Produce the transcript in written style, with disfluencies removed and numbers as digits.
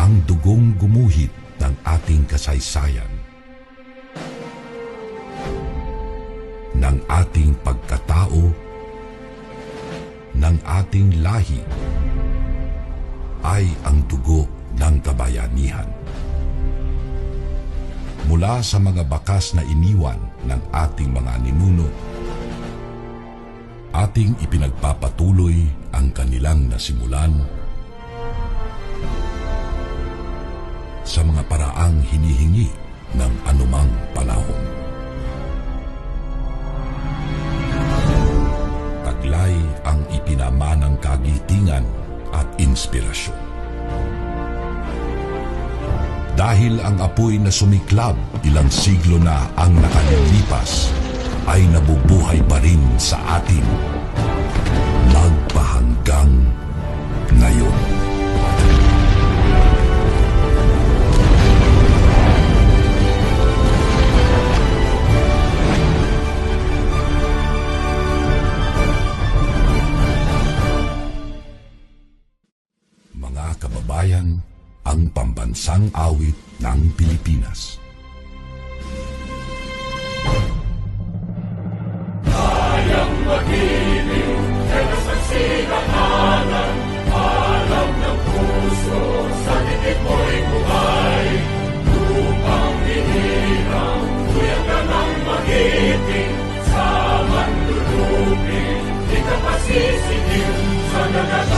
ang dugong gumuhit ng ating kasaysayan, ng ating pagkatao, ng ating lahi, ay ang dugo ng kabayanihan. Mula sa mga bakas na iniwan ng ating mga ninuno, ating ipinagpapatuloy ang kanilang nasimulan sa mga paraang hinihingi ng anumang panahon. Taglay ang ipinamanang kagitingan at inspirasyon. Dahil ang apoy na sumiklab ilang siglo na ang nakalilipas ay nabubuhay pa rin sa atin magpahanggang ngayon. Mga kababayan, ang pambansang awit ng Pilipinas. Kayang magiliw, kaya nasagsinahanan, alam ng puso, sa titik mo'y buhay. Lupang hinirang, tuyang ka ng magiting, sa manlulupin, di ka pasisingil, sa nagat